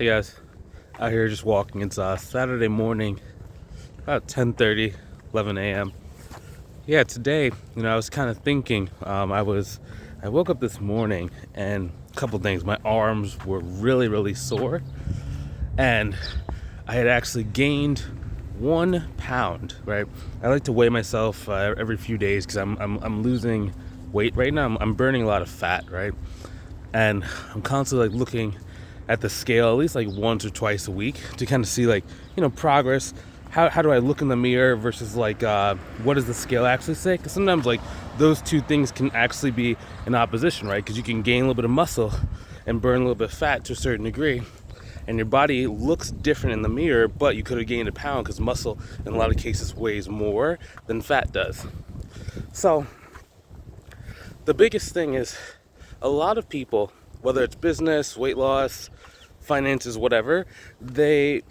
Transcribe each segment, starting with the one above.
Hey guys, out here just walking. It's Saturday morning, about 10:30, 11 a.m. Yeah, today, I was kind of thinking. I woke up this morning and a couple things. My arms were really, really sore, and I had actually gained 1 pound. Right, I like to weigh myself every few days because I'm losing weight right now. I'm burning a lot of fat, right, and I'm constantly looking at the scale at least once or twice a week to kind of see progress. How do I look in the mirror versus what does the scale actually say? Because sometimes those two things can actually be in opposition, right? Because you can gain a little bit of muscle and burn a little bit of fat to a certain degree, and your body looks different in the mirror, but you could have gained a pound because muscle in a lot of cases weighs more than fat does. So the biggest thing is a lot of people, whether it's business, weight loss, finances, whatever, they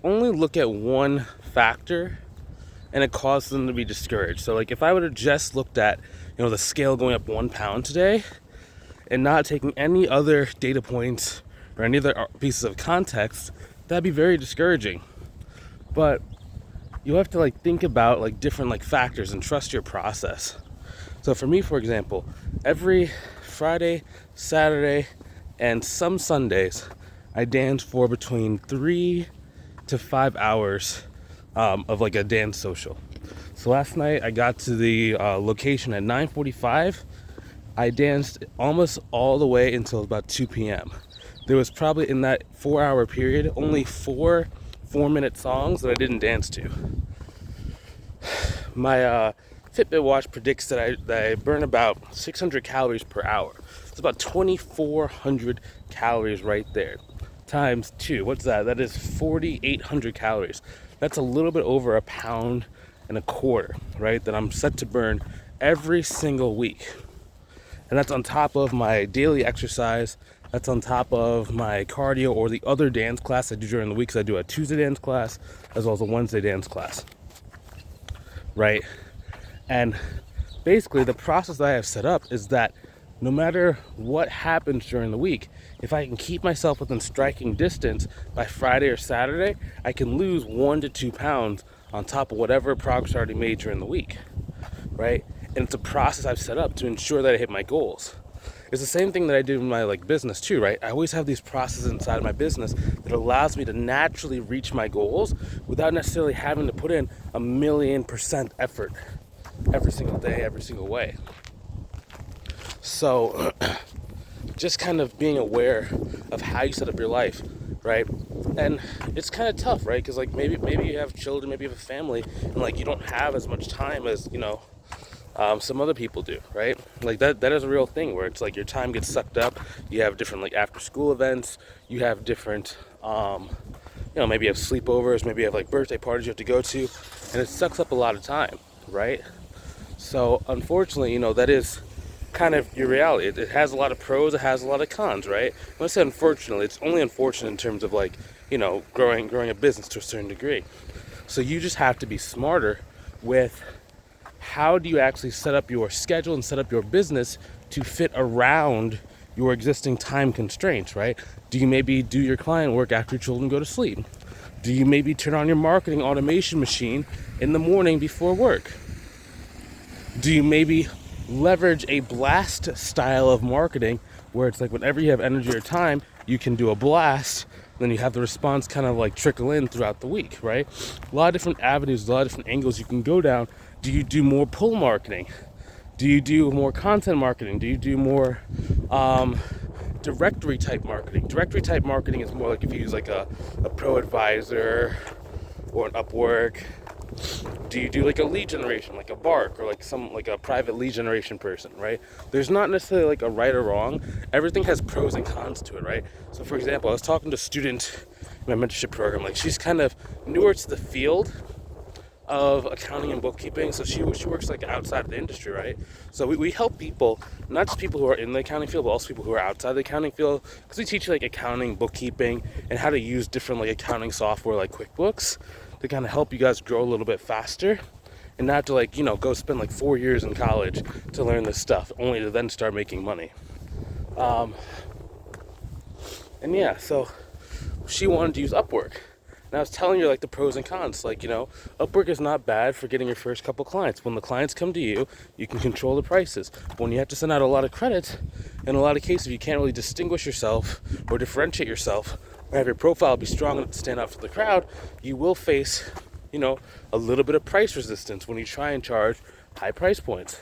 only look at one factor and it causes them to be discouraged. So if I would have just looked at the scale going up 1 pound today and not taking any other data points or any other pieces of context, that'd be very discouraging. But you have to think about different factors and trust your process. So for me, for example, every Friday, Saturday, and some Sundays, I dance for between 3 to 5 hours of a dance social. So last night I got to the location at 9:45. I danced almost all the way until about 2 p.m. There was probably in that 4-hour period only four 4-minute songs that I didn't dance to. My Fitbit watch predicts that I burn about 600 calories per hour. It's about 2,400 calories right there. Times 2, what's that? That is 4,800 calories. That's a little bit over 1.25 pounds, right? That I'm set to burn every single week. And that's on top of my daily exercise. That's on top of my cardio or the other dance class I do during the week. So I do a Tuesday dance class as well as a Wednesday dance class, right? And basically the process that I have set up is that no matter what happens during the week, if I can keep myself within striking distance by Friday or Saturday, I can lose 1 to 2 pounds on top of whatever progress I already made during the week, right? And it's a process I've set up to ensure that I hit my goals. It's the same thing that I do in my business too, right? I always have these processes inside of my business that allows me to naturally reach my goals without necessarily having to put in 1,000,000% effort every single day, every single way. So just kind of being aware of how you set up your life, right? And it's kind of tough, right? Because maybe you have children, maybe you have a family, and you don't have as much time as some other people do, right? That is a real thing where it's your time gets sucked up. You have different after school events, you have different maybe you have sleepovers, maybe you have birthday parties you have to go to, and it sucks up a lot of time, right? So unfortunately, that is kind of your reality. It has a lot of pros, it has a lot of cons, right? When I say unfortunately, it's only unfortunate in terms of growing a business to a certain degree. So you just have to be smarter with how do you actually set up your schedule and set up your business to fit around your existing time constraints, right? Do you maybe do your client work after your children go to sleep? Do you maybe turn on your marketing automation machine in the morning before work? Do you maybe leverage a blast style of marketing where it's whenever you have energy or time, you can do a blast, then you have the response kind of trickle in throughout the week, right? A lot of different avenues, a lot of different angles you can go down. Do you do more pull marketing? Do you do more content marketing? Do you do more directory type marketing? Directory type marketing is more if you use a Pro Advisor or an Upwork. Do you do a lead generation, a Bark, or a private lead generation person, right? There's not necessarily a right or wrong. Everything has pros and cons to it, right? So for example, I was talking to a student in my mentorship program. She's kind of newer to the field of accounting and bookkeeping, so she works outside of the industry, right? So we help people, not just people who are in the accounting field, but also people who are outside the accounting field, because we teach accounting, bookkeeping, and how to use different accounting software like QuickBooks to kind of help you guys grow a little bit faster and not to go spend 4 years in college to learn this stuff only to then start making money. And yeah, so she wanted to use Upwork. And I was telling her like the pros and cons. Like, Upwork is not bad for getting your first couple clients. When the clients come to you, you can control the prices. When you have to send out a lot of credit, in a lot of cases, you can't really distinguish yourself or differentiate yourself or have your profile be strong enough to stand out for the crowd, you will face, a little bit of price resistance when you try and charge high price points.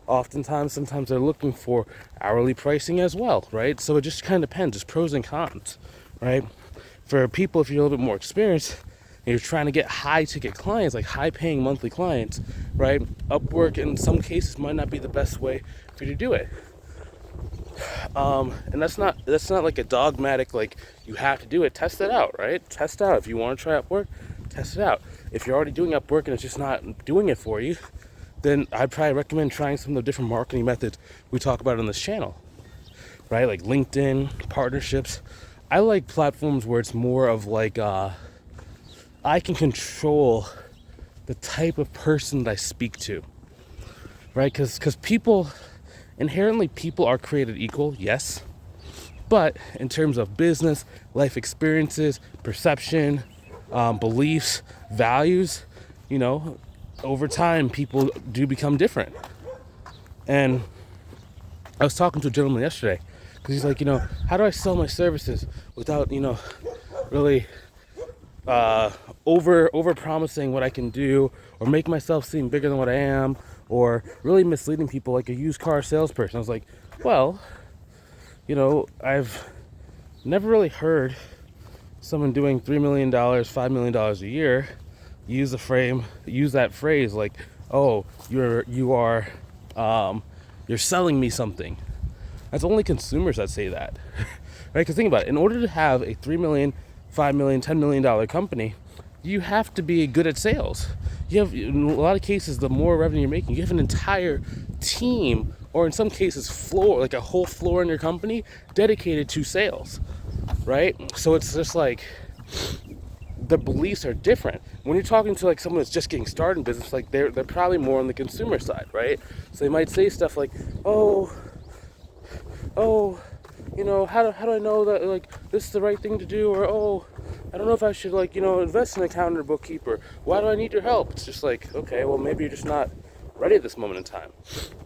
Sometimes they're looking for hourly pricing as well, right? So it just kind of depends. It's pros and cons, right? For people, if you're a little bit more experienced and you're trying to get high ticket clients, like high paying monthly clients, right? Upwork in some cases might not be the best way for you to do it. And that's not like a dogmatic, like you have to do it. Test it out, right? Test out. If you want to try Upwork, test it out. If you're already doing Upwork and it's just not doing it for you, then I'd probably recommend trying some of the different marketing methods we talk about on this channel, right? Like LinkedIn, partnerships. I like platforms where it's more of like, I can control the type of person that I speak to, right? Because inherently people are created equal, yes. But in terms of business, life experiences, perception, beliefs, values, over time people do become different. And I was talking to a gentleman yesterday because he's like, how do I sell my services without, really over promising what I can do or make myself seem bigger than what I am or really misleading people like a used car salesperson. I was like, well, I've never really heard someone doing $3 million, $5 million a year use that phrase like, oh, you're selling me something. That's only consumers that say that, right? Because think about it. In order to have a $3 million, $5 million, $10 million company, you have to be good at sales. You have, in a lot of cases, the more revenue you're making, you have an entire team, or in some cases, floor, like a whole floor in your company dedicated to sales, right? So it's just like the beliefs are different. When you're talking to like someone that's just getting started in business, like they're probably more on the consumer side, right? So they might say stuff like, how do I know that like this is the right thing to do? Or, I don't know if I should invest in an accountant or bookkeeper. Why do I need your help? It's just like, okay, well maybe you're just not ready at this moment in time.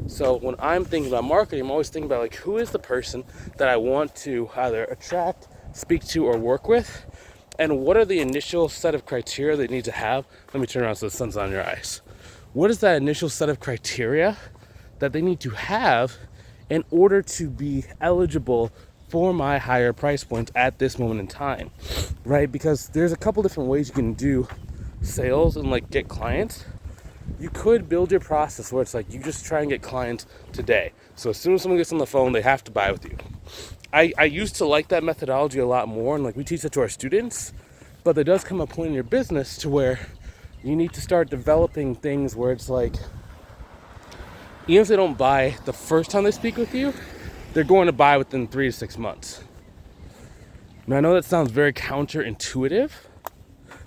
So when I'm thinking about marketing, I'm always thinking about like, who is the person that I want to either attract, speak to, or work with? And what are the initial set of criteria they need to have? Let me turn around so the sun's on your eyes. What is that initial set of criteria that they need to have in order to be eligible for my higher price points at this moment in time, right? Because there's a couple different ways you can do sales and like get clients. You could build your process where it's like you just try and get clients today. So as soon as someone gets on the phone, they have to buy with you. I used to like that methodology a lot more, and like we teach it to our students, but there does come a point in your business to where you need to start developing things where it's like, even if they don't buy the first time they speak with you, they're going to buy within 3 to 6 months. Now I know that sounds very counterintuitive,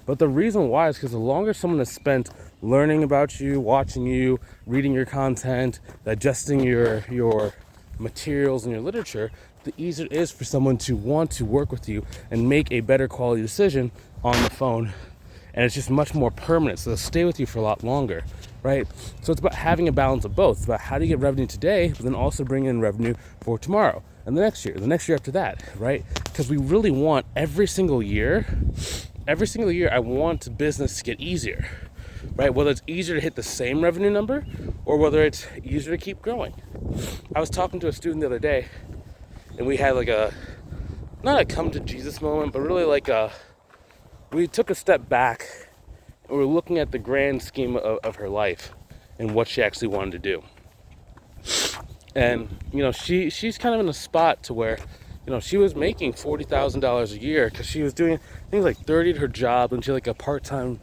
but the reason why is because the longer someone has spent learning about you, watching you, reading your content, digesting your materials and your literature, the easier it is for someone to want to work with you and make a better quality decision on the phone. And it's just much more permanent, so they'll stay with you for a lot longer, right? So it's about having a balance of both. It's about how do you get revenue today, but then also bring in revenue for tomorrow and the next year after that, right? Because we really want every single year, I want business to get easier, right? Whether it's easier to hit the same revenue number or whether it's easier to keep growing. I was talking to a student the other day, and we had like not a come to Jesus moment, but really like we took a step back and we were looking at the grand scheme of her life and what she actually wanted to do. And, she's kind of in a spot to where, she was making $40,000 a year because she was doing things like 30 at her job, and she had like a part-time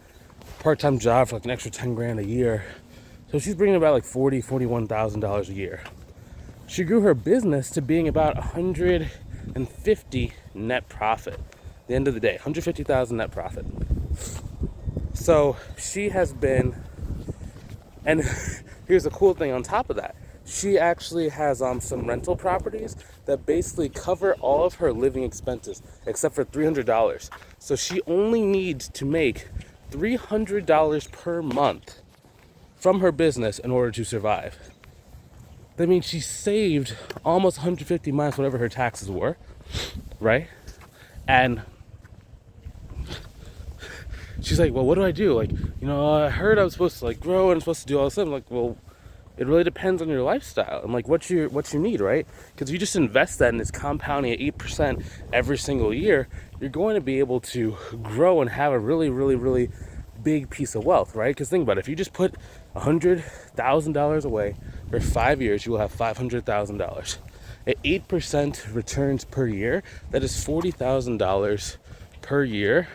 job for like an extra 10 grand a year. So she's bringing about like $41,000 a year. She grew her business to being about 150 net profit. At the end of the day, 150,000 net profit. So she has been, and here's the cool thing on top of that, she actually has some rental properties that basically cover all of her living expenses except for $300. So she only needs to make $300 per month from her business in order to survive. That means she saved almost 150 minus whatever her taxes were, right? And she's like, well, what do I do? Like, I heard I was supposed to like grow and I'm supposed to do all this stuff. I'm like, well, it really depends on your lifestyle and like what you need, right? Because if you just invest that and it's compounding at 8% every single year, you're going to be able to grow and have a really, really, really big piece of wealth, right? Because think about it, if you just put $100,000 away for 5 years, you will have $500,000. At 8% returns per year, that is $40,000 per year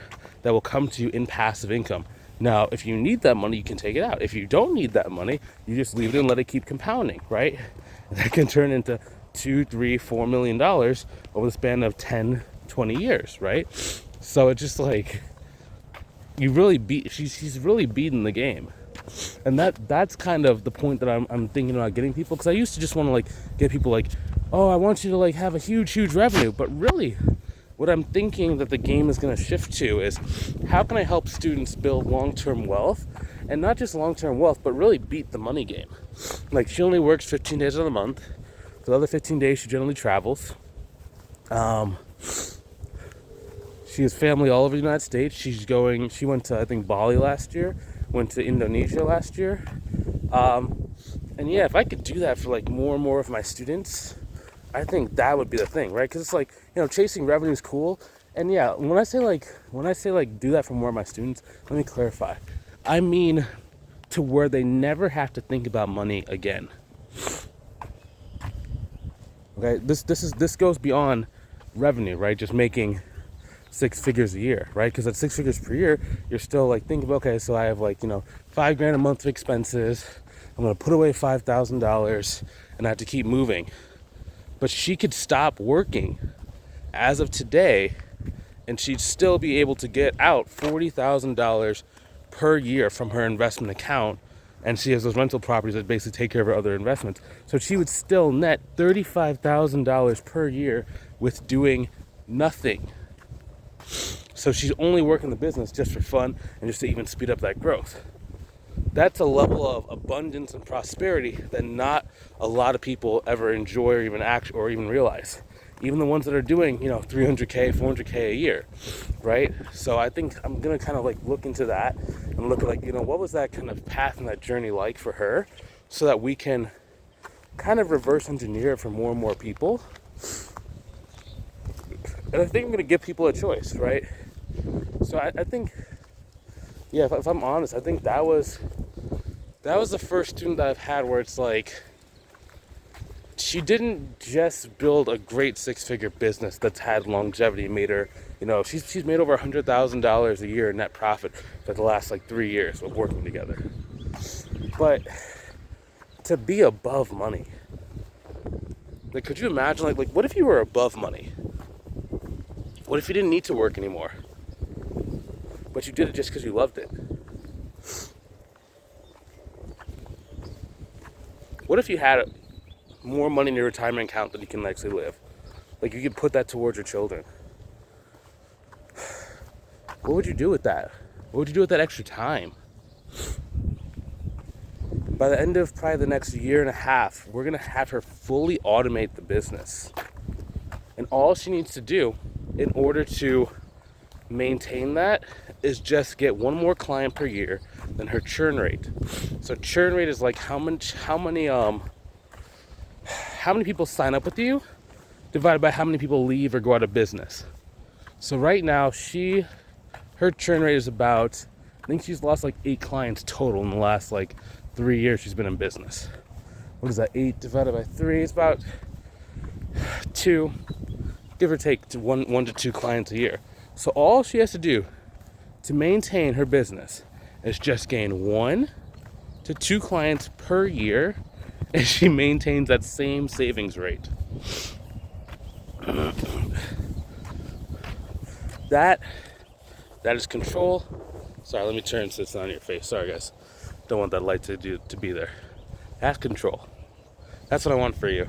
that will come to you in passive income. Now, if you need that money, you can take it out. If you don't need that money, you just leave it and let it keep compounding, right? And that can turn into $2, $3, $4 million over the span of 10, 20 years, right? So it's just like, she's really beating the game. And that's kind of the point that I'm thinking about getting people, because I used to just want to like get people like, oh, I want you to like have a huge revenue. But really, what I'm thinking that the game is going to shift to is, how can I help students build long-term wealth? And not just long-term wealth, but really beat the money game. Like, she only works 15 days of the month. For the other 15 days, she generally travels. She has family all over the United States. She went to, I think, Bali last year, went to Indonesia last year. And yeah, if I could do that for like more and more of my students, I think that would be the thing, right? Because it's like, chasing revenue is cool. And yeah, when I say do that for more of my students, let me clarify. I mean to where they never have to think about money again. Okay, this goes beyond revenue, right? Just making 6 figures a year, right? Because at 6 figures per year, you're still like thinking, okay, so I have like, $5,000 a month of expenses. I'm gonna put away $5,000 and I have to keep moving. But she could stop working as of today and she'd still be able to get out $40,000 per year from her investment account. And she has those rental properties that basically take care of her other investments. So she would still net $35,000 per year with doing nothing. So she's only working the business just for fun and just to even speed up that growth. That's a level of abundance and prosperity that not a lot of people ever enjoy or even act or even realize. Even the ones that are doing, $300K, $400K a year, right? So I think I'm gonna kind of like look into that and look at like, what was that kind of path and that journey like for her, so that we can kind of reverse engineer it for more and more people. And I think I'm gonna give people a choice, right? So I think, yeah, if I'm honest, I think that was the first student that I've had where it's like, she didn't just build a great 6-figure business that's had longevity, made her, she's made over $100,000 a year in net profit for the last like 3 years of working together. But to be above money, like, could you imagine, like what if you were above money? What if you didn't need to work anymore, but you did it just because you loved it? What if you had more money in your retirement account than you can actually live? Like, you could put that towards your children. What would you do with that? What would you do with that extra time? By the end of probably the next year and a half, we're going to have her fully automate the business. And all she needs to do in order to maintain that is just get one more client per year than her churn rate. So churn rate is like how many people sign up with you divided by how many people leave or go out of business. So right now her churn rate is about, I think she's lost like 8 clients total in the last like 3 years she's been in business. What is that? 8 divided by 3 is about 2, give or take, to 1 to 2 clients a year. So all she has to do to maintain her business is just gain 1 to 2 clients per year, and she maintains that same savings rate. That is control. Sorry, let me turn this on your face. Sorry, guys. Don't want that light to be there. That's control. That's what I want for you.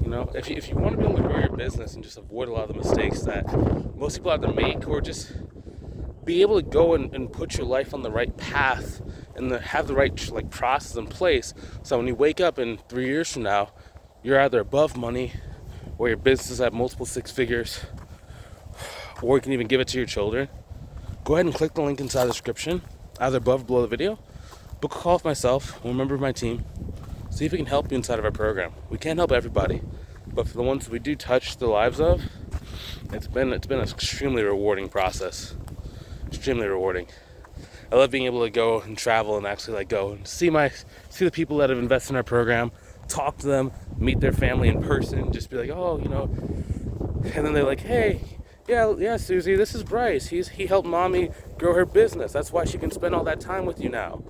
You know, if you want to be able to grow your business and just avoid a lot of the mistakes that most people have to make, or just be able to go and put your life on the right path and have the right like process in place, so when you wake up in 3 years from now, you're either above money, or your business is at multiple six figures, or you can even give it to your children. Go ahead and click the link inside the description, either above or below the video. Book a call with myself, one member of my team. See if we can help you inside of our program. We can't help everybody, but for the ones that we do touch the lives of, it's been an extremely rewarding process. Extremely rewarding. I love being able to go and travel and actually like go and see the people that have invested in our program, talk to them, meet their family in person, just be like, oh, you know, and then they're like, hey, yeah, Susie, this is Bryce. He helped mommy grow her business. That's why she can spend all that time with you now.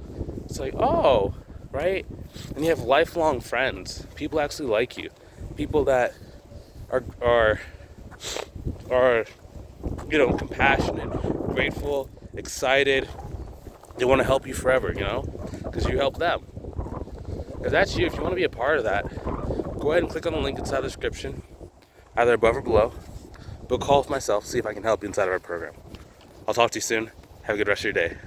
It's like, oh, right? And you have lifelong friends. People actually like you. People that are you know, compassionate, grateful, excited. They want to help you forever, you know, because you help them. If that's you, if you want to be a part of that, go ahead and click on the link inside the description, either above or below. Book a call with myself, see if I can help you inside of our program. I'll talk to you soon. Have a good rest of your day.